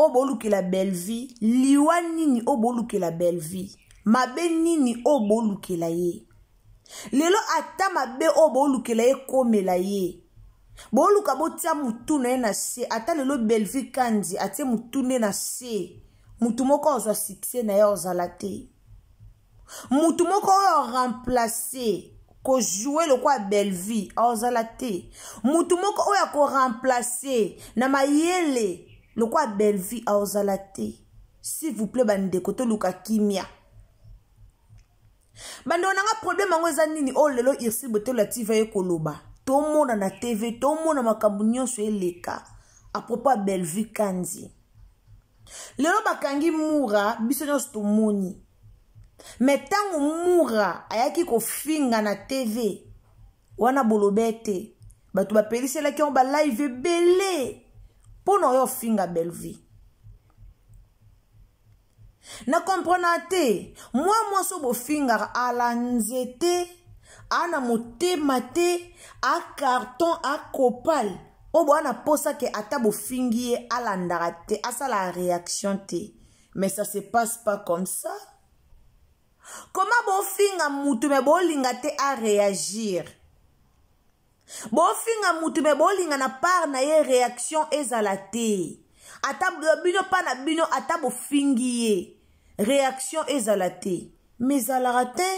o boluki la belle vie, liwa nini o boluki la belle vie, mabe nini o boluki la ye. Lelo ata mabe o boluki la ye kome la ye. Boluka botia mutune na se, ata lelo belle vie kandi, ate mutune na se. Mutu moko ozwa succès na ya ozala te. Mutu moko oyo remplacer ko jouer le quoi belle vie ozala te. Mutu moko oyo ko remplacer na mayele le quoi belle vie ozala te. S'il vous plaît bande koto luka kimia. Bande onanga problème ngo eza nini o lelo Irsi Botelo TV e koloba. To mona na TV, to mona makambu nyonso eleka à propos belle vie kandi. Lelo bakangi mura biso nyonso tomoni. Mais tango mura ayaki ko finga na TV wana bolobete batu ba pelisela ki on ba live belé pono yo finga belle vie. Na comprenate moi so bo finga ala nzete ana motema te a carton a copal o bo ana posa ke ata bo fingie ala ndarate asa la réaction te. Mais ça se passe pas comme ça. Comment bo finga mutu me bo linga te a réagir? Bo finga mutu me bo linga na par na ye réaction ezala te. Ata bino pa na bino ata bo fingiye réaction ezala te. Mais alara te.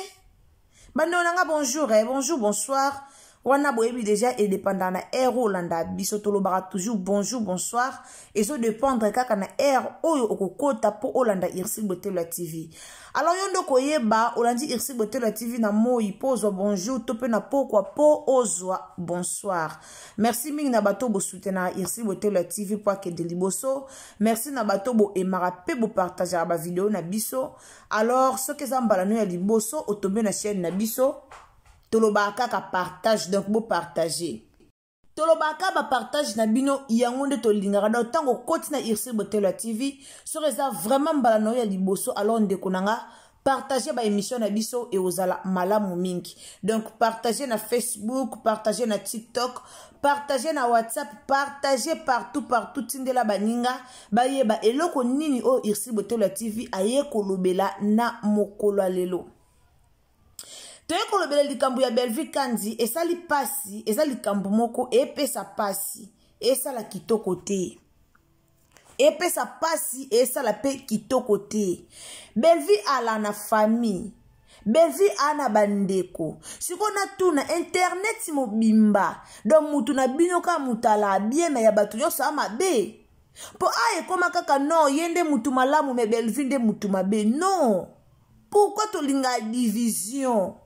Bande onanga bonjour, bonjour, bonsoir. Wana boyebi déjà indépendant na air Olanda biso tolobara toujours bonjour bonsoir et ça dépendre kaka na air oyo okokota po Olanda Irsi Botelo TV. Alors yondo koyeba Olandi Irsi Botelo TV na moi pose bonjour tope na pokwa po ozwa bonsoir. Merci mingi na bato bo soutenir Irsi Botelo TV pour que de liboso. Merci na bato bo emara pe bo partager ba vidéo na biso. Alors ce que zambala no ya liboso otombe na chaîne na biso. Tolobaka ka partage donc bo partager. Tolobaka ba partage na bino yangonde to lingara do tango koti na Irsi Botelo TV so reza vraiment balano ya liboso alors ndeko nanga partager ba émission na biso et ozala malamu mingi. Donc partager na Facebook, partager na TikTok, partager na WhatsApp, partager partout tindela baninga ba yeba eloko nini o Irsi Botelo TV aye kolobela na mokolo lelo. Toye kolobela likambu ya belle vie kandi esali pasi ezali likambu moko epesa pasi esala kitoko te. Epesa pasi esala pe kitoko te. Belle vie ala na famille. Belle vie ana bandeko. Siko na tuna internet mobimba. Donc mutu na bino ka mutala bien na ya batu yo sa mabe. Po aye koma kaka no yende mutu malamu me belle vie nde mutu mabe. Non. Pourquoi to linga division?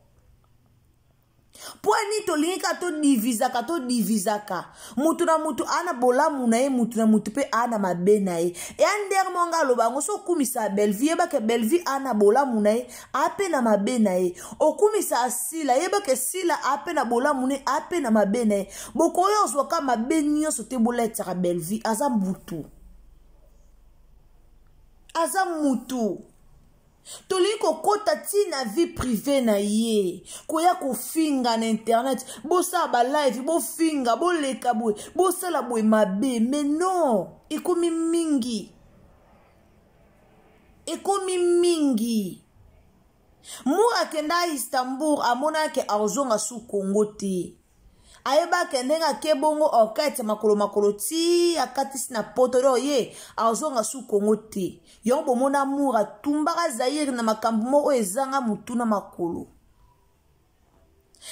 Poani to linga to divisaka. Mutu na mutu ana bolamu na ye mutu na mutu pe ana mabe na ye. E ander monga lobango so kumisa belle vie ba ke belle vie ana bolamu na ye ape na mabe na ye. Okumisa asila yeba ke sila ape na bolamu ne ape na mabe na ye. Boko yo zwa mabe nyonso te boleta belle vie aza mutu. Aza mutu. Toliko kota ti na vie privée na ye. Koya ko finga na internet. Bosa ba live, bo finga, bo leka boy. Bosa la boy mabe. Mais non. Ekomi mingi. Ekomi mingi. Moura kenda Istanbul amona ke arzonga su Congo te. Ayeba kendenga kebongo okate makolo ti akatisi na potoro ye azonga su Congo te. Yombo mona mura tumbaka Zaire na makambu mo ezanga mutuna makolo.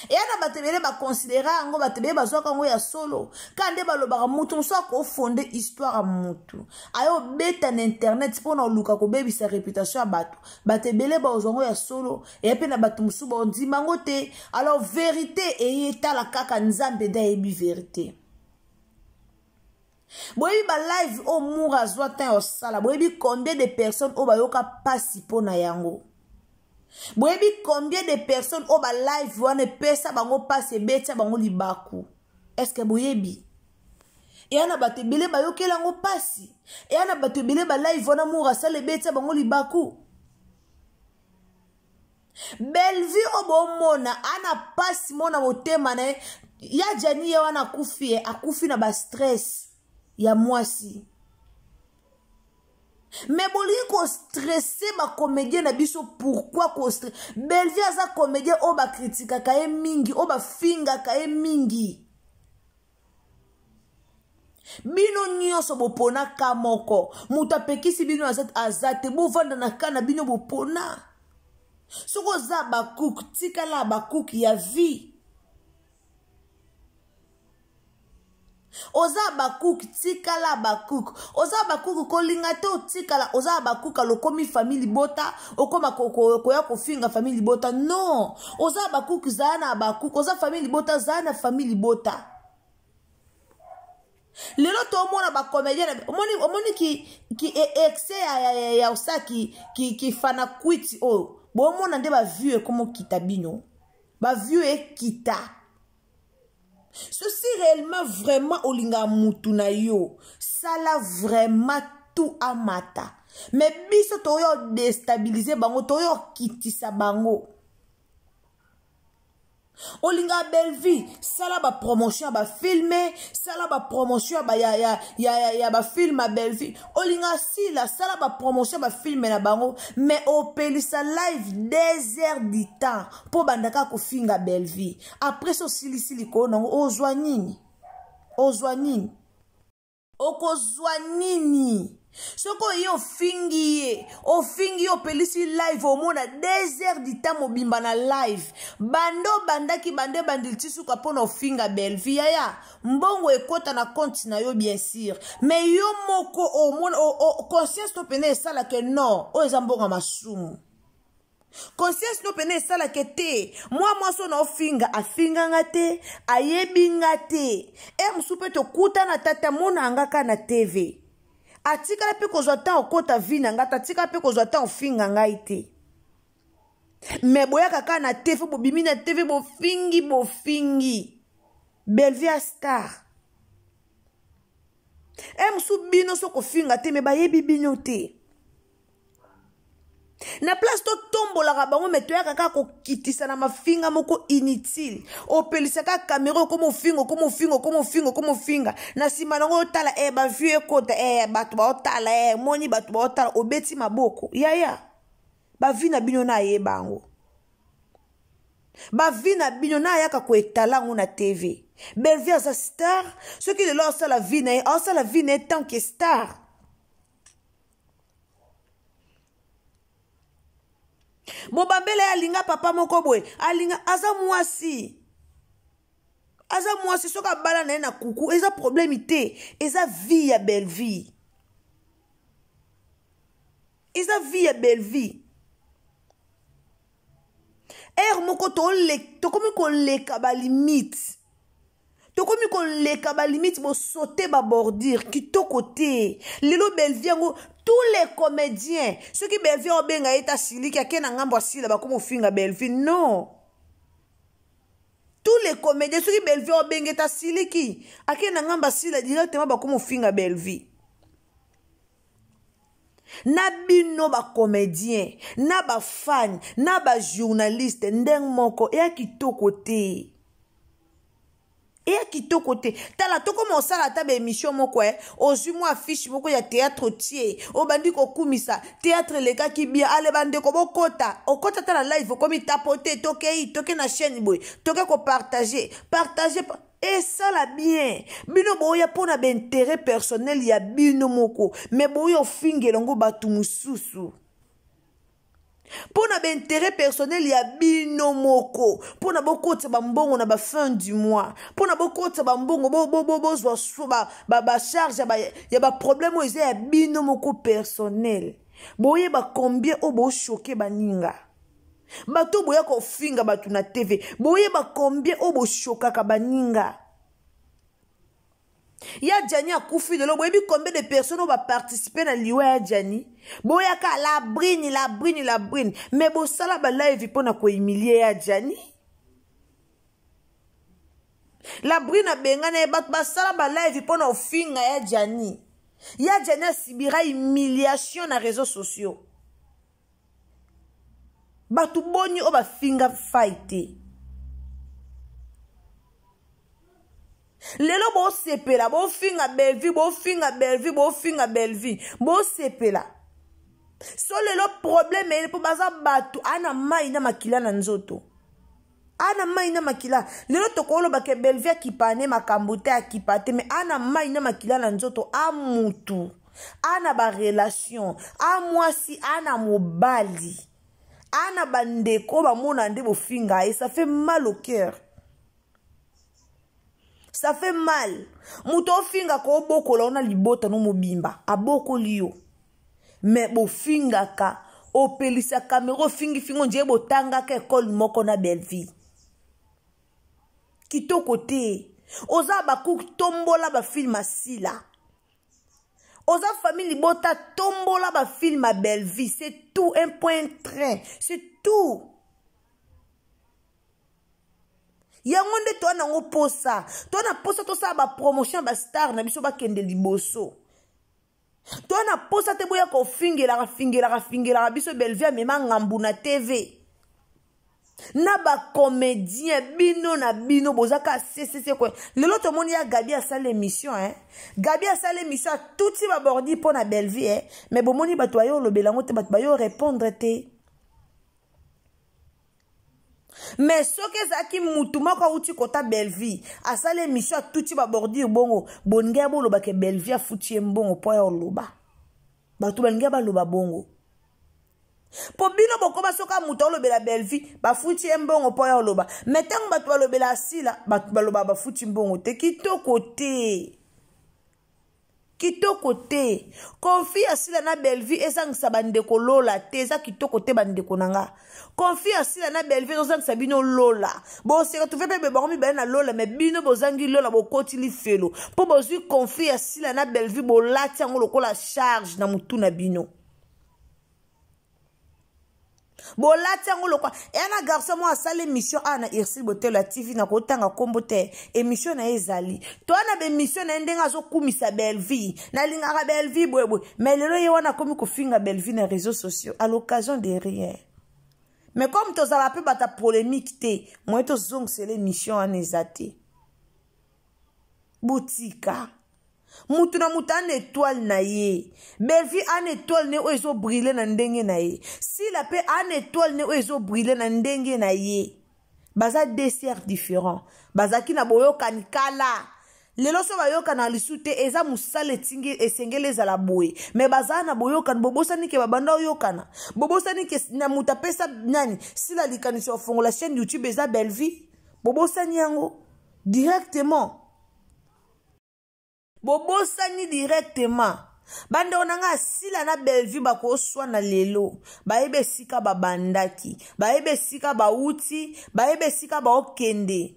Yana batebele ba considérer ngo batebele bazoka ngo ya solo kande balobaka mutu so ko fonder histoire mutu ayo beta na internet pona luka ko bebi sa réputation bato batebele ba ozongo ya solo et pe na bato musu ba ndima ngo te. Alors vérité et etala kaka nzambe da ebi vérité. Boyebi ba live o mura zwa tan o sala boyebi combien de personnes o bayoka pasi pona yango. Boyebi combien de personnes au ba live wane pesa bango passe betia bango libaku. Est-ce que boyebi? Et ana batebele ba yokela ngo pasi. Et ana batebele ba live wana mura sale betia bango libaku. Belle vie obo mona ana pasi mona motema na ya jani ya wana akufi na ba stress ya mwasi. Mais bolingi ko stresser ba comédien na biso pourquoi ko stress Belleville aza comédien o ba critique ka e mingi o ba finga ka e mingi bino nyonso bopona ka moko muta pekisi bino azate bo vanda na kana bino bopona soko za ba cook tika la ba cook ya vie oza bakuk tikala bakuk oza bakuk kolinga te otikala oza bakuk lokomi famille bota okoma koya kofinga famille bota non oza bakuk zana bakuk oza famille bota zana famille bota lelo to mona ba comédien omoni ki excès ya osa ki fana kwiti o bo mona nde ba vieux comme kita bino ba vieux e kita. Ceci réellement vraiment olinga mutu na yo sala vraiment tout amata mais biso toyo déstabiliser bango toyo kitisa bango olinga Belleville sala ba promotion ba filmer sala ba promotion ba ya ba film à Belleville olinga sila sala ba promotion ba filmer na bango mais opelisa live 2 heures du temps pour bandaka ko finga Belleville après so silisili ko nango ozwa nini okozwa nini soko yo fingi opelisi live omona 2 heures du temps mobimba na live bandaki bandil suka pona ofinga Belleville ya mbongo ekota na compte na yo bien sûr mais yo moko omona conscience to pene sala ke non o ezambonga masumu conscience no pene sala ke te moi so na ofinga afinga ngate ayebi ngate msupe to kuta na tata mona ngaka na TV atikala pe kozwa ta okota vina ngata atikala pe kozwa ta ofinga ngai te me boya kaka na TV bobimi na TV bofingi Belleville star msu bino so kofinga te me bayebi bino te na place to tombola bango me toya kaka ko kitisa na mafinga moko inutile opelisa ka caméra comme finga na sima nango tala ba vieux kota batu ba otala moni batu ba otala obeti maboko ya ba vina bino na yebango ba vina bino na yaka ko etalango na TV Belleville as a star ce qui de leur ça la vie na tant que star. Bobambele alinga papa moko boy alinga aza mwasi soka bala na kuku eza problème te eza vie ya Belleville moko to komi ko leka ba limite bo sauter ba bordure kitoko te lelo Belleville ngo tous les comédiens ceux qui Belleville obenga eta siliki akena ngambo asila ba komo finga Belleville non tous les comédiens ceux qui Belleville obenga eta siliki akena ngambo asila directement ba komo finga Belleville na bino ba comédien na ba fan na ba journaliste ndeng moko ya kitoko te tala to comme osala ta ba émission moko ozwi mo affiche moko ya théâtre tie obandi ko kumisa théâtre leka ki bia ale bande ko bokota okota ta na live komi tapoter toke na chaîne boy toke ko partager et ça la bien bino boya pona ba intérêt personnel ya bino moko mais boyo fingelongo batu mususu pona ba intérêt personnel ya bino moko pona bokota ba mbongo na ba fin du mois pona bokota ba mbongo bozwa ba charge ya ba problème oze ya bino moko personnel boye ba combien obo choquer baninga bato boya ko finga batu na TV boye ba combien obo chokaka baninga ya Jani a koufi de l'eau boyebi combien de personnes va participer na liwa ya Jani boya ka la brine mais bo sala ba live pona ko humilier ya Jani la brine bengana ba sala ba live pona ofinga ya Jani subira humiliation na réseaux sociaux batu boni o ba finga fight lelo bo sepela bo finga Belleville bo sepela so lelo problème ele po baza batu ana mai na makila na nzoto ana mai na makila lelo tokoloba ke Bellevue akipane makambo te akipate mais ana mai na makila na nzoto a mutu ana ba relation a mwasi ana mobali ana bandeko bamona nde bofinga et ça fait mal au cœur. Ça fait mal. Muto finga ko boko la ona libota no mobimba. Aboko liyo. Mais bo finga ka. O pelisa kamero fingi fingo nje bo tanga ke école moko na Bellevue. Kito kote. Oza baku tombola ba film asila. Oza famille libota tombola ba film à Bellevue. C'est tout un point train. C'est tout. Yangonde to na ngo posa to na posa to sa ba promotion ba star na biso ba kende liboso to na posa te boya ko fingela biso Bellevue mema ngambu na TV na ba comédien bino na bino bozaka cc ko lelo to moni ya Gabi a sale émission Gabi a sale émission tout ti ba bordi pour na Bellevue mais bo moni ba to yo lobela ngote ba to yo répondre te. Mais ce que zaki mutuma kwa uti kota Bellevue asale mission tuti ba bordir bongo bonga bo loba ke Bellevue a futi mbongo po ya loba batu banga ba loba bongo po bino bokoba soka muto lobela Bellevue ba futi mbongo po ya loba metang batu ba lobela asila batu ba loba ba futi mbongo te kitoko te confie asila na Bellevue ezangisa bandeko lola te eza kitoko te bandeko nanga confie asila na Bellevue ezangisa bino lola bo se retrouver pe bebo mi na lola mais bino bozangi lola bo kotili felo po bozui confie asila na Bellevue bo lati ngo lokola charge na mutu na bino bolati yango lokwa ena garçon mo asale mission ana Irsil Botel la TV na kotanga kombo te émission na ezali to ana be mission na ndenga zo kumisa Bellevue na lingaka Bellevue bwebwe mais lelo ye wana komi kofinga Bellevue na réseaux sociaux à l'occasion de rien mais comme to za pe bata polémique te moi to zong c'est l'émission en ezate boutika mutu na mutu an étoile na ye Bellevue an étoile ne oezo briller na ndenge na ye si la pe an étoile ne oezo briller na ndenge na ye baza dessert différent baza ki na boyoka nikala lelo so bayoka na lisute eza musale tingi esengele za la boye mais baza na boyoka bobosa nike babanda oyokana bobosa nike na muta pesa nani si la likanisi ofongola chaîne YouTube eza Bellevue bobosa nyango directement bobosani directement bande onanga sila na Bellevue bako swana lelo baebe sika babandaki baebe sika bauti baebe sika baokende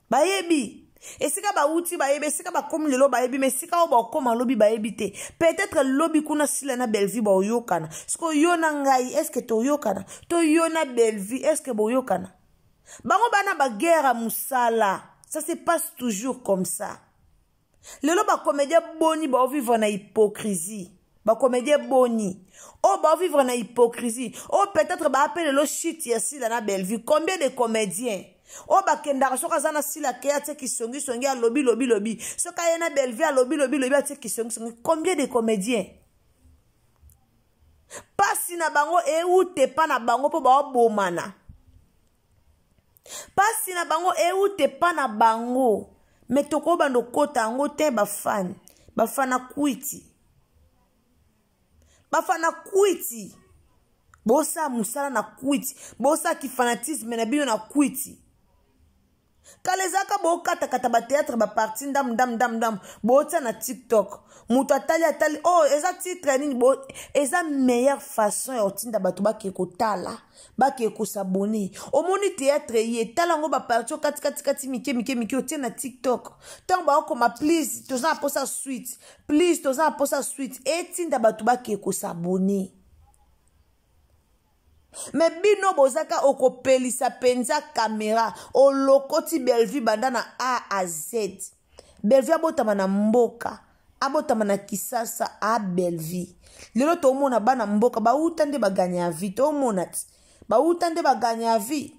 baebi esika bauti baebe sika bakomi lelo baebi mais sika obakoma lobi baebi te peut-être lobi kuna sila na Bellevue baoyokana siko yona ngai est-ce que toyokana to yona Bellevue est-ce que boyokana bango bana ba guerre musala ça se passe toujours comme ça. Lelo ba comédien boni ba vivre na hypocrisie. Ba comédien boni. Oh ba vivre na hypocrisie. Oh peut-être ba appeler le shit ici là na Bellevue. Combien de comédiens? Oh ba kenda soka zana sila ke ate ki songi a lobby. Soka yana Bellevue a lobby ate ki songi. Combien de comédiens? Pasi na bango e ou te pa na bango po ba bomana. Pasi na bango e ou te pa na bango. Mais toko bando kota ngo te bafana kuiti bosa musala na kuiti bosa ki fanatisme na bino na kuiti kalezaka bo kata ba théâtre ba parti ndam bota na TikTok mutu atali oh eza titre nini bo eza meilleure façon ya otinda bato ba ke kotala ba ke ko s'abonner omoni théâtre ye talango ba parti kati mike otia na TikTok tant ba ko ma please toza posa suite etinda bato ba ke ko s'abonner. Mais bino bozaka okopelisa penza caméra o lokoti Bellevue bandana A à Z. Bellevue abotama na mboka, abotama na Kisasa a Bellevue. Lelo to mona bana mboka ba utande baganya vie to mona ti. Ba utande baganya vie.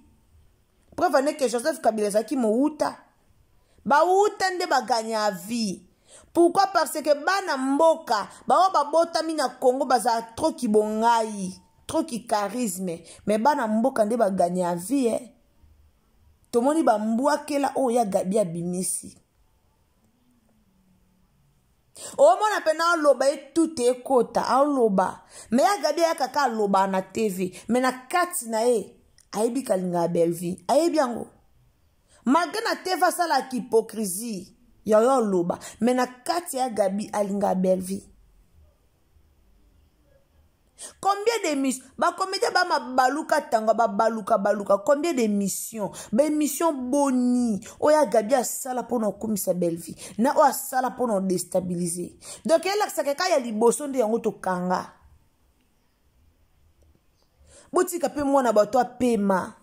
Preuve que Joseph Kabila zaki mo uta. Ba utande baganya vie. Pourquoi? Parce que bana mboka bao babotami na Congo baza trop kibongai, trop ki charisme, mais bana mboka nde ba gagner à vie. Tomoni ba mbwakela o ya Gabi abimisi. O mona pena loba e tout e kota a loba. Mais ya Gabi ya kaka loba na TV, mais na kati na e aibi kalinga Belleville. Aibi yango. Malgré na TV ça la hypocrisie. Yo loba, mais na kati ya Gabi alinga Belleville. Combien d'émissions? Ba comédien ba ma baluka tanga ba baluka. Combien d'émissions? Ba émission boni. Oya Gabi a sala pour no komisa Belleville. Na o a sala pour no déstabiliser. Donc elle a sakeka ya liboso nde yango to kanga. Botika pe mwana bato a pema.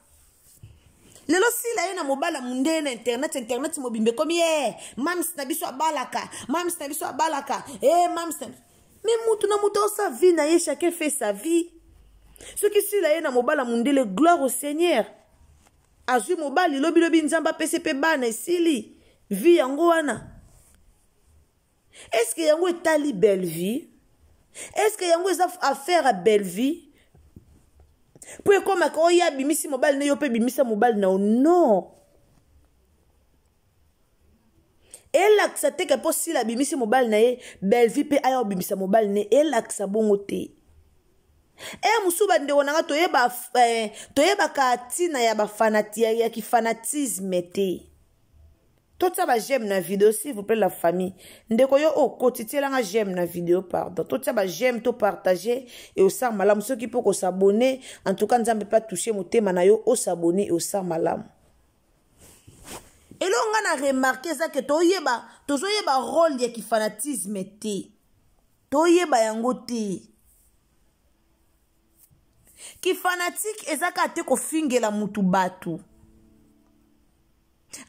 Lelo si la yena mobala munde na internet mobimbe comme mams na biso abalaka, mams na biso abalaka, mams na... Mais moutou na moutou sa vie na ye, chacun fait sa vie. Ce qui si la yena mobala munde le gloire au Seigneur. Azui mobali lobi nzamba PCP bana esili. Vie yango wana. Est-ce que yango etali Belleville? Est-ce que yango eza affaire à Belleville? Pour comme quand il y a bimisi mobile ne yope bimisa mobile na non. Elle accepte que pour si la bimisi mobile na ye Belleville pe aya bimisa mobile ne elle accepte bongo te. Musuba ndeko nanga toyeba ka tina ya ba fanatia ya ki fanatisme te. Tout ça, j'aime la vidéo, s'il vous plaît, la famille. Ndeko yo au quotidien, j'aime la vidéo, pardon. Tout ça, j'aime tout partager et au sang malam. Ceux qui peuvent s'abonner, en tout cas, nous n'avons pas touché mon thème, au s'abonner et au sang malam. Et là, on a remarqué ça que toyeba rôle de qui fanatisme te. Toyeba yango te. Qui fanatique, ezaka te ko fingela mutu batu.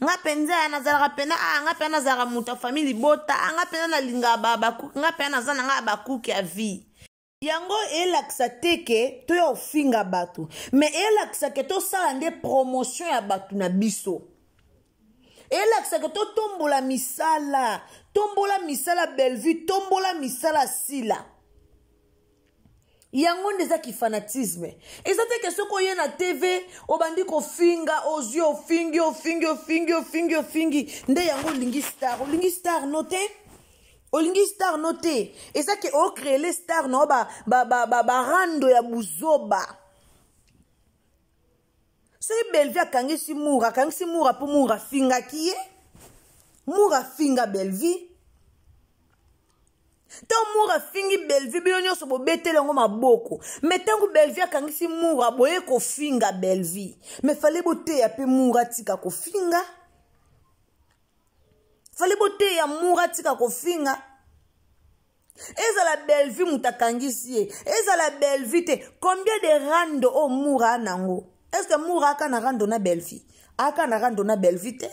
Nga penza nazara pena nga pena nazara muta family bota nga pena na linga babaku nga pena nazana nga baku ki avi yango elaksa teke to yo finga batu mais elaksa ke to sala nde promotion ya batu na biso elaksa ke to tombola misala Belleville tombola misala sila yango ndeza ki fanatisme ezate ke soko ye na TV obandi ko finga ozio fingi nde yango lingi star noté olingi star noté ezake o créer les stars no ba rando ya buzoba c'est Belleville akangisi mura po mura finga kiye mura finga Belleville. Tant moura fingi Belleville bionyo so bobete lengo maboko mais tangu Belleville akangisi moura boye ko finga Belleville mais fallait bote ya pe moura tika ko finga fallait bote ya moura tika ko finga ezala Belleville mutakangisi ezala Belleville te combien de rando o moura nango est-ce que moura aka na rando na Belleville aka na rando na Belleville te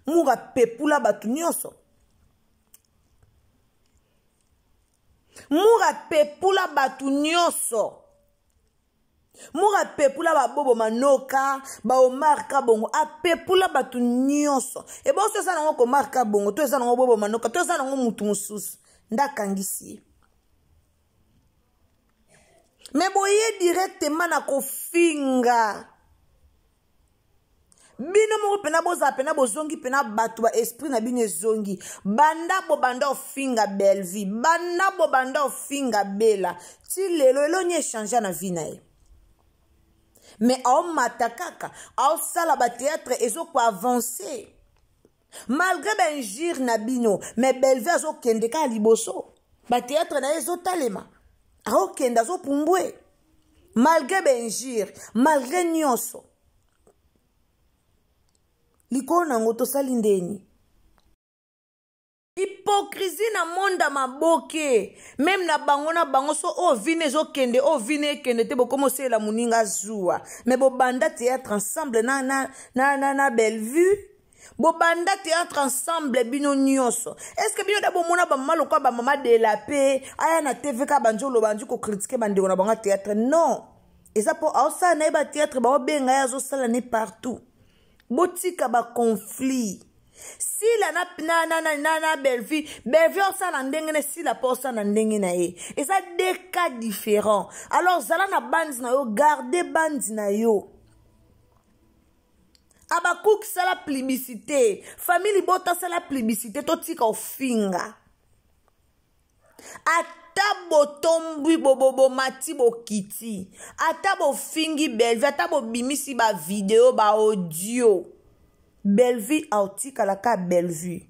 moura pepula batu nyonso Moura pepula batu nyonso. Moura pepula ba bobo manoka, ba Omar Kabongo, a pepula batu nyonso. E bo so sana ngo Omar Kabongo, to sana ngo bobo manoka, to sana ngo mutu mususu. Ndakangisi. Mais boye directement na kofinga. Bino mo pena boza pena bozongi pena batu ba esprit na bino zongi banda ofinga Belleville banda ofinga Bella ti lelo nye changer na vie na ye mais au matakaka au sala ba théâtre ezo ko avancer malgré ben jir na bino mais Belleville azo kende ka liboso ba théâtre na ezo talema au kende azo pumbwe malgré ben jir malgré nyonso Liko na ngoto salindeni. Hypocrisie na monda maboke. Même na bango so o vine kende te bokomo se la muninga zua. Mais bo banda théâtre ensemble na Belleville. Bo banda théâtre ensemble bino nyonso. Est-ce que bino da bo mona ba malo kwa ba mama de la paix aya na TV ka banjolo banju ko critiquer bande na banga théâtre non. Et ça pour ça na ba théâtre ba benga ya zo sala ne partout. Botika ba conflit. Si la na Bellevue osala ndenge ne si la posa na ndenge na ye. Et ça deux cas différents. Alors zala na bandi na yo, gardez bandi na yo. Abakouk ça la publicité. Famille bota ça la publicité to tika ofinga. Ata botombi bobobo mati bokiti. Ata bo fingi Bellevue, ata bo bimisi ba vidéo ba audio. Bellevue autika la ka Bellevue.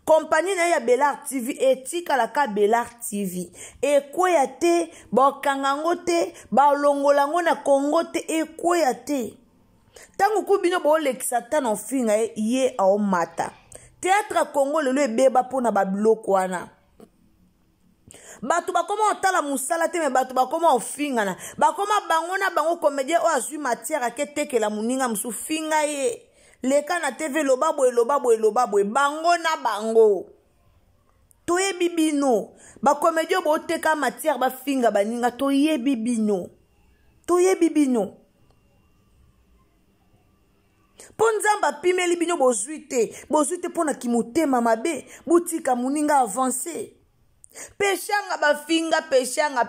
Compagnie na ya Belar TV etika la ka Belar TV. Ekweya te, ba kangango te, ba longolango na Congo te, ekweya te. Tango kubino bo lekisa ta na finga ye a mata. Théâtre Congo lelo ebeba pona ba bloko wana. Batu bakoma otala musala te me batu bakoma ofinga na. Bakoma bangona bango comédien o azui matière aketeke la muninga musu finga ye. Leka na TV lobabo bango na bango. Toye bibino. Ba comédien bo teka matière ba finga baninga toye bibino. Toye bibino. Ponzamba pimeli bino bozuite pona kimotema mabe butika muninga avancer. Peshanga ba finga peshanga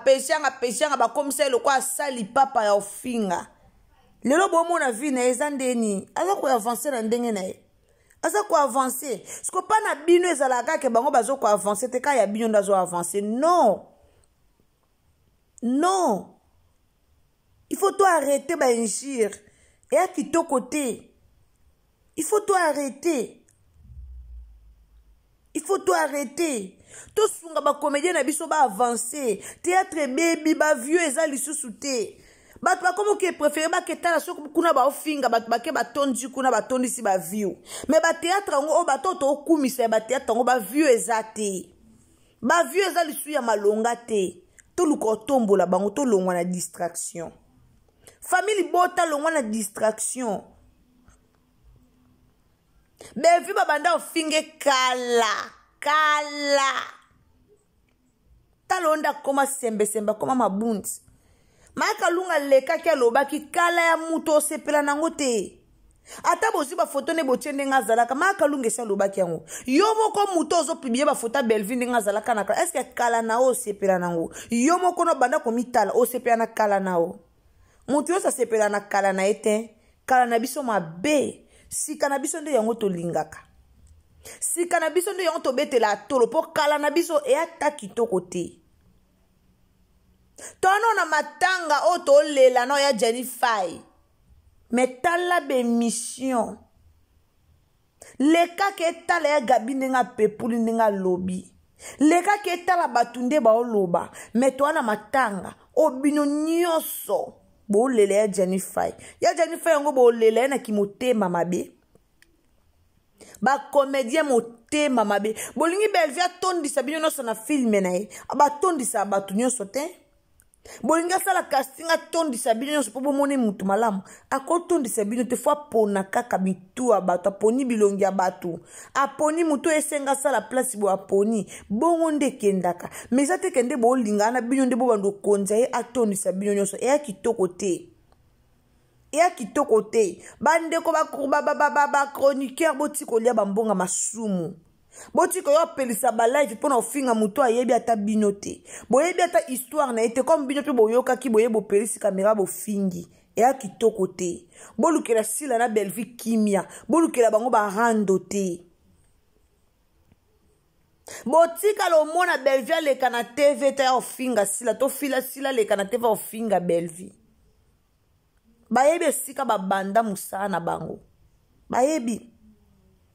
ba komisa lo kwa sali papa ya ofinga. Lelo bo mona vie na ezandeni aza ko avancer na ndenge na ye. Aza ko avancer. Siko pa na bino ezalaka ke bango bazo ko avancer te ka ya bino ndazo avancer. Non. Non. Il faut toi arrêter ba injure. Et à qui to côté. Il faut toi arrêter. Il faut toi arrêter. To sunga ba comédien na biso ba avancer. Théâtre baby ba vieux eza lisusu te. Bat ba comme que préféré ba ketala so kuna ba ofinga bat ba ke ba tondi kuna ba tondi si ba vieux. Mais ba théâtre ngo o ba toto okumisa ba théâtre ngo ba vieux eza te. Ba vieux eza lisu ya malonga te. To luko tombola bango to longwa na distraction. Famille bota longwa na distraction. Bellevue babanda ofinge kala. Talonda koma sembe koma mabundi. Maaka lunga leka kia lobaki kala ya muto sepela nango te. Ata bozi ba photo ne botiende nga zalaka maaka lunga sia lobaki yango. Yo moko muto ozo publier ba photo Bellevue nga zalaka na kala. Est-ce que kala na o sepela nango? Yo moko no banda komitala o sepela na kala na o. Mutu yo sa sepela na kala na ete. Kala na biso mabe. Si kanabiso nde yango to lingaka. Si kanabiso nde yango to betela tolo po kala na biso e ata kitoko te. Tono na matanga o to lela no ya Jennifer. Metala be mission. Leka ke tala ya gabi nga pepuli nga lobi. Leka ke tala batunde ba oloba. Meto na matanga o bino nyoso. Bo lele ya Jennifer. Ya Jennifer yango bo lele na kimotema mabe. Ba comédien motema mabe. Bolingi Bellevue atondisa bino no na filme na ye. Aba tondisa batu nyoso te. Bolingi sala casting atondisa bino nyoso po bomone mutu malamu. Ako tondisa bino te fwa pona kaka bitu abatu aponi bilongi abatu. Aponi mutu esenga sala place bo aponi. Bongo nde kendaka. Meza te kende bo lingana bino nde bo bando konza ye atondisa bino nyoso. Eya kitoko te. Eya kitoko te. Bande ko ba chroniqueur botiko lia bambonga masumu. Botiko yo pelisa ba live pona ofinga mutu ayebi ata bino te. Boyebi ata histoire na ete comme bino pe boyoka ki boyebo pelisi kamera bo fingi. Eya kitoko te. Bolukela sila na Bellevue kimia. Bolukela bango ba rando te. Botika lo mona Bellevue leka na TV ta ofinga sila to fila sila leka na TV ofinga Bellevue. Bayebi sika ba banda musana bango. Bayebi.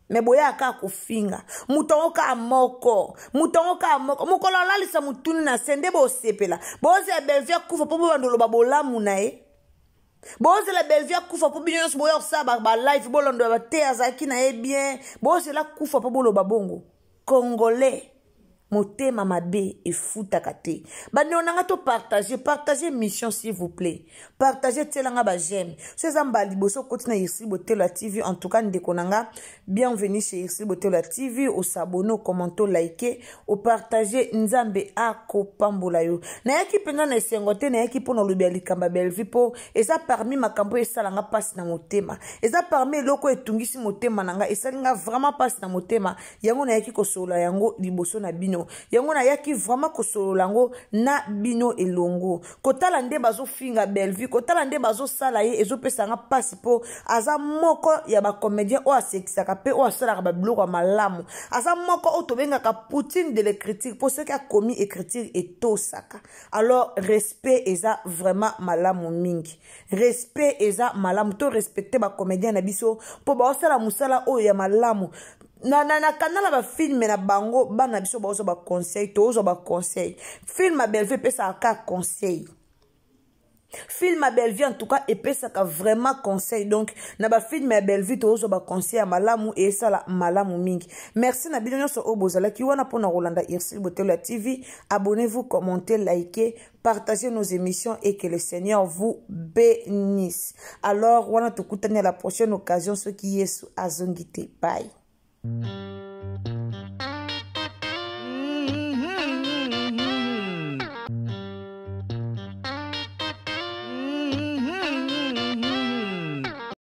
Me boya aka kufinga. Mutongoka moko. Mukolo lalisa mutuni na sende bo sepela. Boze ya Bellevue kufa po bandolo babolamu na e. Boze la Bellevue kufa po binyos boya osaba ba life bolondo ba te azaki na e bien. Boze la kufa po bolo babongo. Congolais. motema mabe efutaka te. Bande onanga to partager mission s'il vous plaît. Partager telanga ba j'aime. C'est amba liboso kotina Irsile Botelo TV. En tout cas ndekonanga, bienvenue chez Irsile Botelo TV. Au s'abonner, au commenter, liker, au partager nzambe ako pambola yo. Na yaki penga na esengote na yaki pona lobi alikamba belvi po eza parmi makambo esalanga pasi na motema. Eza parmi loko etungisi motema nanga esalinga vraiment pasi na motema. Yango na yaki kosolola yango liboso na bino. Yango na yaki vraiment kosolola yango na bino elongo. Kotala nde bazo finga belvi, kotala nde bazo sala ye ezo pesanga pasi po aza moko ya ba comédien o asekisaka pe o asala ba biloko malamu. Aza moko o tobengaka Poutine de l'écriture pour ceux qui a commis écriture et tout saka. Alors respect eza vraiment malamu mingi. Respect eza malamu to respecter ba comédien na biso po ba osala musala o ya malamu. Na kanala ba film na bango bana biso ba ozo ba conseil to ozo ba conseil. Film a belle vie pesa ka conseil. Film à belle vie en tout cas et ça vraiment conseil donc na ba film à belle vie to ba conseil à malamu et ça la malamu mingi. Merci na bino so obozala ki wana pona Rolanda Irsile Botelo TV. Abonnez-vous, commentez, likez, partagez nos émissions et que le Seigneur vous bénisse. Alors wana tukutane à la prochaine occasion ce qui est azongite. Bye.